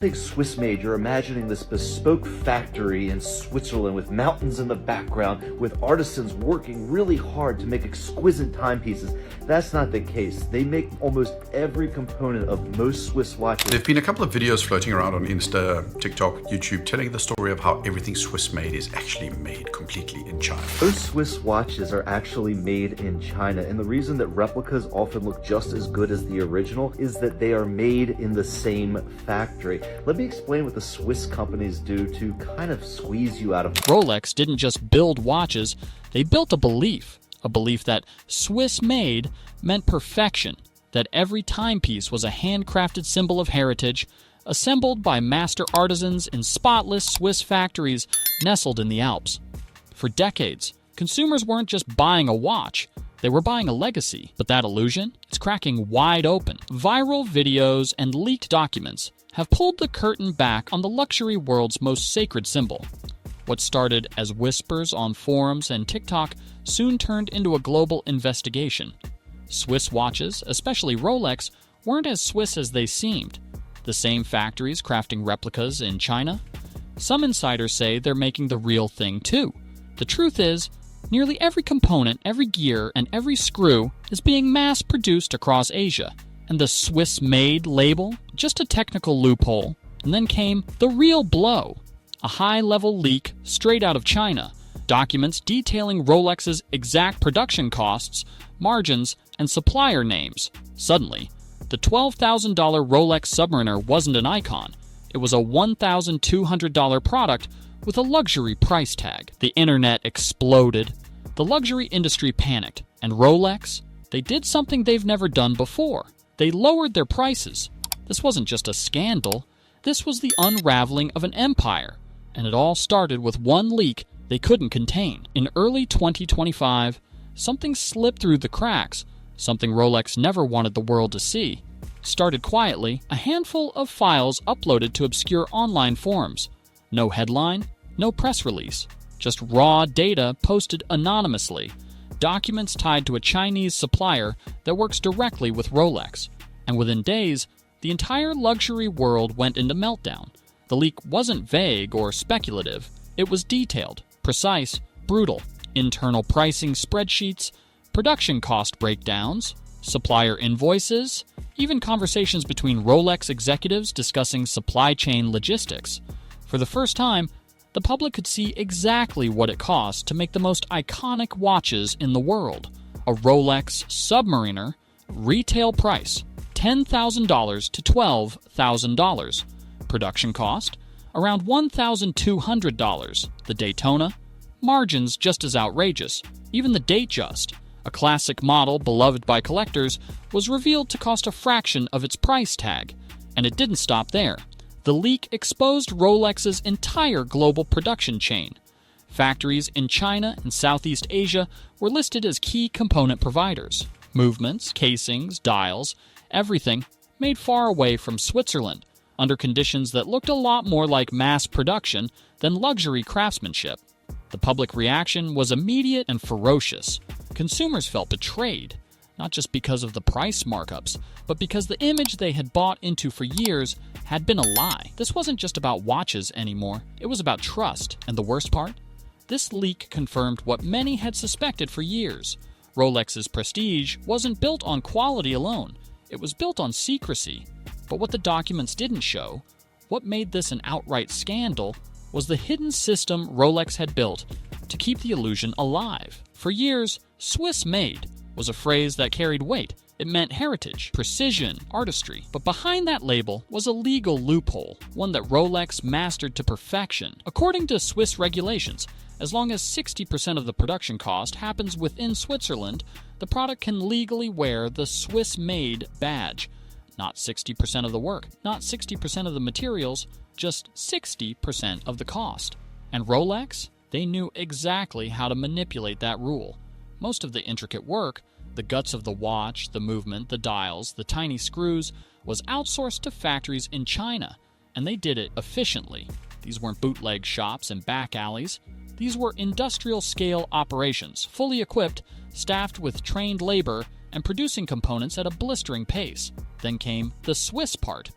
Big Swiss made, you're imagining this bespoke factory in Switzerland with mountains in the background, with artisans working really hard to make exquisite timepieces. That's not the case. They make almost every component of most Swiss watches. There have been a couple of videos floating around on Insta, TikTok, YouTube, telling the story of how everything Swiss made is actually made completely in China. Those Swiss watches are actually made in China, and the reason that replicas often look just as good as the original is that they are made in the same factory. Let me explain what the Swiss companies do to kind of squeeze you out of. Rolex didn't just build watches, they built a belief that Swiss-made meant perfection, that every timepiece was a handcrafted symbol of heritage, assembled by master artisans in spotless Swiss factories nestled in the Alps. For decades, consumers weren't just buying a watch, they were buying a legacy. But that illusion is cracking wide open. Viral videos and leaked documents have pulled the curtain back on the luxury world's most sacred symbol. What started as whispers on forums and TikTok soon turned into a global investigation. Swiss watches, especially Rolex, weren't as Swiss as they seemed. The same factories crafting replicas in China? Some insiders say they're making the real thing too. The truth is, nearly every component, every gear, and every screw is being mass-produced across Asia. And the Swiss-made label, just a technical loophole. And then came the real blow. A high-level leak straight out of China. Documents detailing Rolex's exact production costs, margins, and supplier names. Suddenly, the $12,000 Rolex Submariner wasn't an icon. It was a $1,200 product with a luxury price tag. The internet exploded. The luxury industry panicked. And Rolex? They did something they've never done before. They lowered their prices. This wasn't just a scandal. This was the unraveling of an empire. And it all started with one leak they couldn't contain. In early 2025, something slipped through the cracks, something Rolex never wanted the world to see. Started quietly, a handful of files uploaded to obscure online forums. No headline, no press release. Just raw data posted anonymously. Documents tied to a Chinese supplier that works directly with Rolex. And within days, the entire luxury world went into meltdown. The leak wasn't vague or speculative. It was detailed, precise, brutal. Internal pricing spreadsheets, production cost breakdowns, supplier invoices, even conversations between Rolex executives discussing supply chain logistics. For the first time, the public could see exactly what it cost to make the most iconic watches in the world. A Rolex Submariner, retail price $10,000 to $12,000. Production cost around $1,200. The Daytona, margins just as outrageous. Even the Datejust, a classic model beloved by collectors, was revealed to cost a fraction of its price tag. And it didn't stop there. The leak exposed Rolex's entire global production chain. Factories in China and Southeast Asia were listed as key component providers. Movements, casings, dials, everything made far away from Switzerland, under conditions that looked a lot more like mass production than luxury craftsmanship. The public reaction was immediate and ferocious. Consumers felt betrayed, not just because of the price markups, but because the image they had bought into for years had been a lie. This wasn't just about watches anymore, it was about trust. And the worst part? This leak confirmed what many had suspected for years. Rolex's prestige wasn't built on quality alone, it was built on secrecy. But what the documents didn't show, what made this an outright scandal, was the hidden system Rolex had built to keep the illusion alive. For years, Swiss-made was a phrase that carried weight. It meant heritage, precision, artistry. But behind that label was a legal loophole, one that Rolex mastered to perfection. According to Swiss regulations, as long as 60% of the production cost happens within Switzerland, the product can legally wear the Swiss-made badge. Not 60% of the work, not 60% of the materials, just 60% of the cost. And Rolex? They knew exactly how to manipulate that rule. Most of the intricate work, the guts of the watch, the movement, the dials, the tiny screws, was outsourced to factories in China, and they did it efficiently. These weren't bootleg shops and back alleys. These were industrial-scale operations, fully equipped, staffed with trained labor, and producing components at a blistering pace. Then came the Swiss part.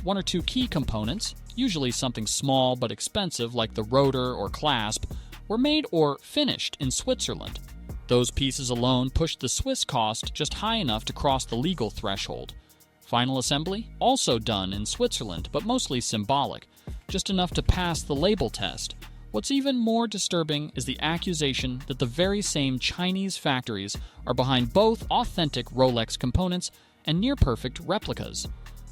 one or two key components, usually something small but expensive like the rotor or clasp, were made or finished in Switzerland. Those pieces alone pushed the Swiss cost just high enough to cross the legal threshold. Final assembly, also done in Switzerland, but mostly symbolic, just enough to pass the label test. What's even more disturbing is the accusation that the very same Chinese factories are behind both authentic Rolex components and near-perfect replicas.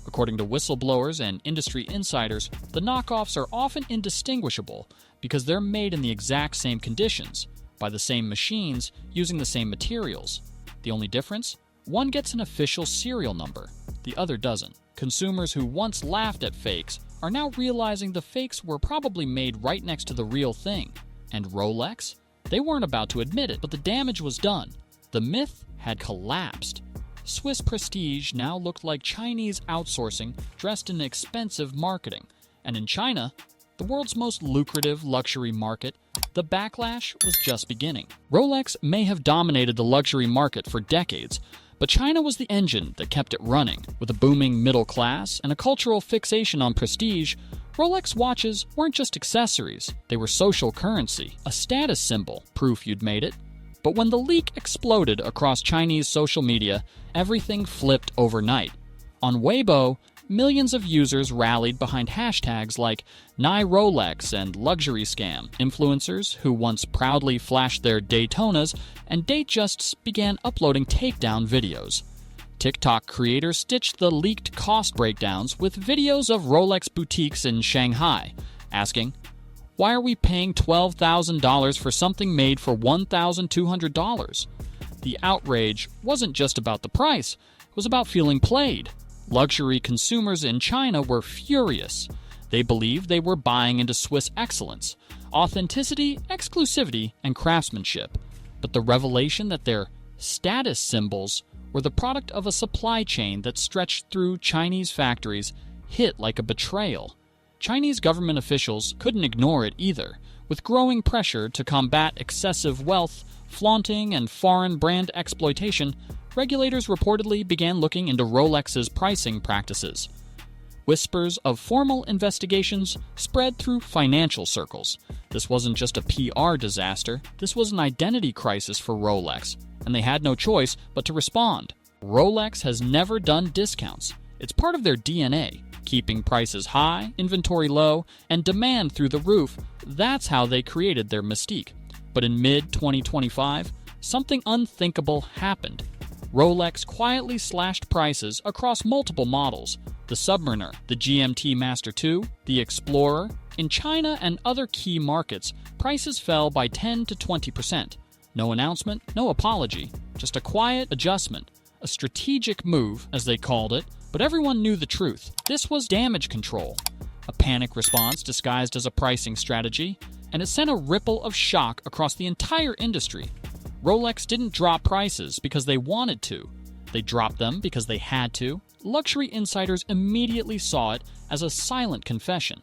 According to whistleblowers and industry insiders, the knockoffs are often indistinguishable because they're made in the exact same conditions, by the same machines, using the same materials. The only difference? One gets an official serial number, the other doesn't. Consumers who once laughed at fakes are now realizing the fakes were probably made right next to the real thing. And Rolex? They weren't about to admit it, but the damage was done. The myth had collapsed. Swiss prestige now looked like Chinese outsourcing dressed in expensive marketing. And in China, the world's most lucrative luxury market, the backlash was just beginning. Rolex may have dominated the luxury market for decades, but China was the engine that kept it running. With a booming middle class and a cultural fixation on prestige, Rolex watches weren't just accessories, they were social currency, a status symbol, proof you'd made it. But when the leak exploded across Chinese social media, everything flipped overnight. On Weibo, millions of users rallied behind hashtags like #NaiRolex and luxury scam. Influencers who once proudly flashed their Daytonas and Datejusts began uploading takedown videos. TikTok creators stitched the leaked cost breakdowns with videos of Rolex boutiques in Shanghai, asking, "Why are we paying $12,000 for something made for $1,200? The outrage wasn't just about the price, it was about feeling played. Luxury consumers in China were furious. They believed they were buying into Swiss excellence, authenticity, exclusivity, and craftsmanship. But the revelation that their status symbols were the product of a supply chain that stretched through Chinese factories hit like a betrayal. Chinese government officials couldn't ignore it either. With growing pressure to combat excessive wealth, flaunting, and foreign brand exploitation, regulators reportedly began looking into Rolex's pricing practices. Whispers of formal investigations spread through financial circles. This wasn't just a PR disaster, this was an identity crisis for Rolex, and they had no choice but to respond. Rolex has never done discounts. It's part of their DNA. Keeping prices high, inventory low, and demand through the roof, that's how they created their mystique. But in mid-2025, something unthinkable happened. Rolex quietly slashed prices across multiple models. The Submariner, the GMT Master II, the Explorer. In China and other key markets, prices fell by 10 to 20%. No announcement, no apology, just a quiet adjustment. A strategic move, as they called it, but everyone knew the truth. This was damage control, a panic response disguised as a pricing strategy, and it sent a ripple of shock across the entire industry. Rolex didn't drop prices because they wanted to. They dropped them because they had to. Luxury insiders immediately saw it as a silent confession.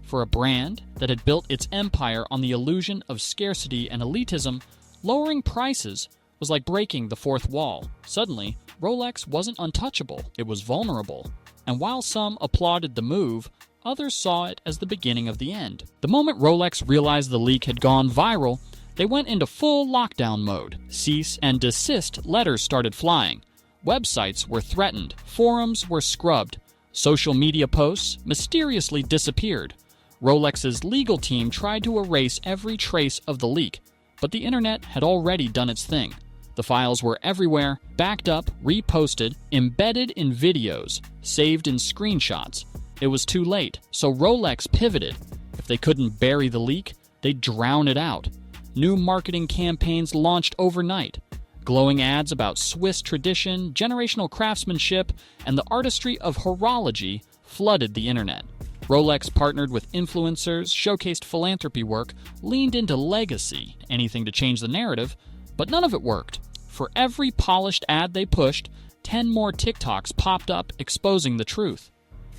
For a brand that had built its empire on the illusion of scarcity and elitism, lowering prices was like breaking the fourth wall. Suddenly, Rolex wasn't untouchable, it was vulnerable. And while some applauded the move, others saw it as the beginning of the end. The moment Rolex realized the leak had gone viral, they went into full lockdown mode. Cease and desist letters started flying. Websites were threatened, forums were scrubbed, social media posts mysteriously disappeared. Rolex's legal team tried to erase every trace of the leak, but the internet had already done its thing. The files were everywhere, backed up, reposted, embedded in videos, saved in screenshots. It was too late, so Rolex pivoted. If they couldn't bury the leak, they'd drown it out. New marketing campaigns launched overnight. Glowing ads about Swiss tradition, generational craftsmanship, and the artistry of horology flooded the internet. Rolex partnered with influencers, showcased philanthropy work, leaned into legacy, anything to change the narrative, but none of it worked. For every polished ad they pushed, 10 more TikToks popped up exposing the truth.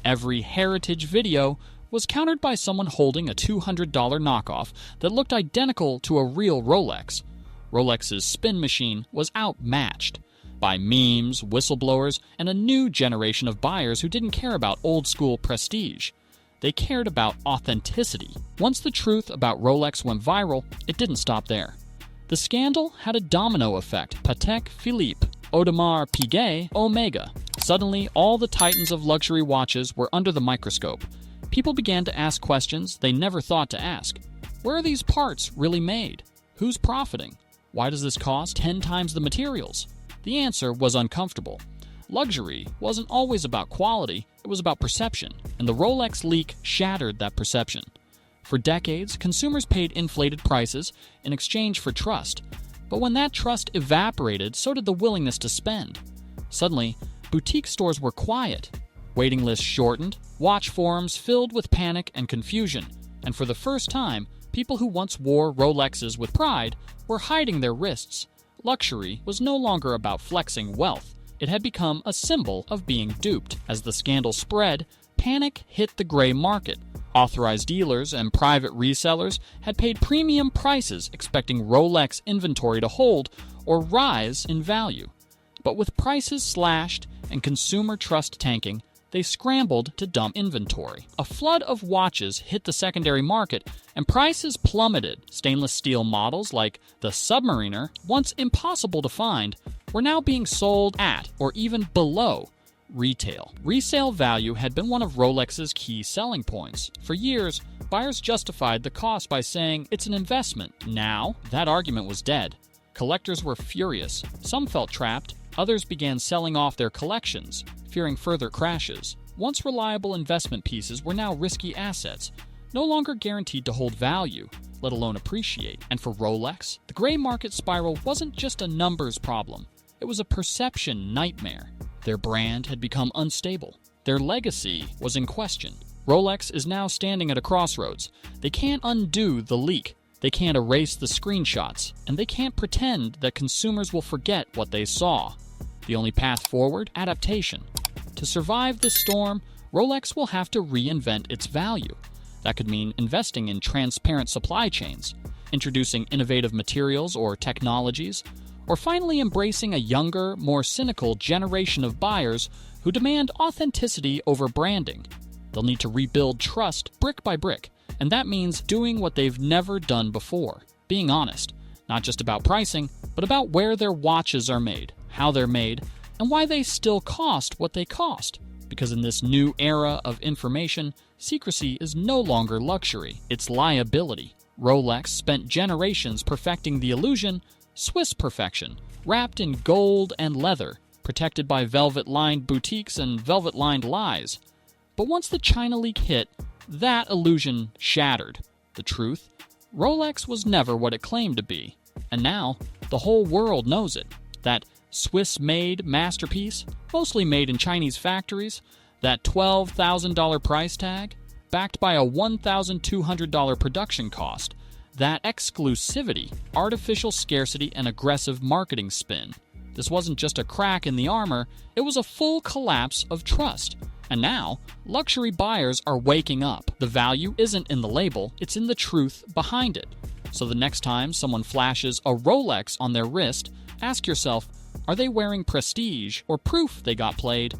Every heritage video was countered by someone holding a $200 knockoff that looked identical to a real Rolex. Rolex's spin machine was outmatched. by memes, whistleblowers, and a new generation of buyers who didn't care about old-school prestige. They cared about authenticity. Once the truth about Rolex went viral, it didn't stop there. The scandal had a domino effect. Patek Philippe, Audemars Piguet, Omega. Suddenly, all the titans of luxury watches were under the microscope. People began to ask questions they never thought to ask. Where are these parts really made? Who's profiting? Why does this cost 10 times the materials? The answer was uncomfortable. Luxury wasn't always about quality, it was about perception, and the Rolex leak shattered that perception. For decades, consumers paid inflated prices in exchange for trust. But when that trust evaporated, so did the willingness to spend. Suddenly, boutique stores were quiet. Waiting lists shortened, watch forums filled with panic and confusion, and for the first time, people who once wore Rolexes with pride were hiding their wrists. Luxury was no longer about flexing wealth. It had become a symbol of being duped. As the scandal spread, panic hit the gray market. Authorized dealers and private resellers had paid premium prices expecting Rolex inventory to hold or rise in value. But with prices slashed and consumer trust tanking, they scrambled to dump inventory. A flood of watches hit the secondary market, and prices plummeted. Stainless steel models like the Submariner, once impossible to find, were now being sold at or even below retail. Resale value had been one of Rolex's key selling points. For years, buyers justified the cost by saying it's an investment. Now, that argument was dead. Collectors were furious. Some felt trapped. Others began selling off their collections, fearing further crashes. Once reliable investment pieces were now risky assets, no longer guaranteed to hold value, let alone appreciate. And for Rolex, the gray market spiral wasn't just a numbers problem. It was a perception nightmare. Their brand had become unstable. Their legacy was in question. Rolex is now standing at a crossroads. They can't undo the leak. They can't erase the screenshots. And they can't pretend that consumers will forget what they saw. The only path forward? Adaptation. To survive this storm, Rolex will have to reinvent its value. That could mean investing in transparent supply chains, introducing innovative materials or technologies, or finally embracing a younger, more cynical generation of buyers who demand authenticity over branding. They'll need to rebuild trust brick by brick, and that means doing what they've never done before, being honest, not just about pricing, but about where their watches are made, how they're made, and why they still cost what they cost. Because in this new era of information, secrecy is no longer luxury, it's liability. Rolex spent generations perfecting the illusion, Swiss perfection, wrapped in gold and leather, protected by velvet-lined boutiques and velvet-lined lies. But once the China leak hit, that illusion shattered. The truth? Rolex was never what it claimed to be. And now, the whole world knows it. That Swiss-made masterpiece, mostly made in Chinese factories, that $12,000 price tag, backed by a $1,200 production cost, that exclusivity, artificial scarcity, and aggressive marketing spin. This wasn't just a crack in the armor, it was a full collapse of trust. And now, luxury buyers are waking up. The value isn't in the label, it's in the truth behind it. So the next time someone flashes a Rolex on their wrist, ask yourself, are they wearing prestige or proof they got played?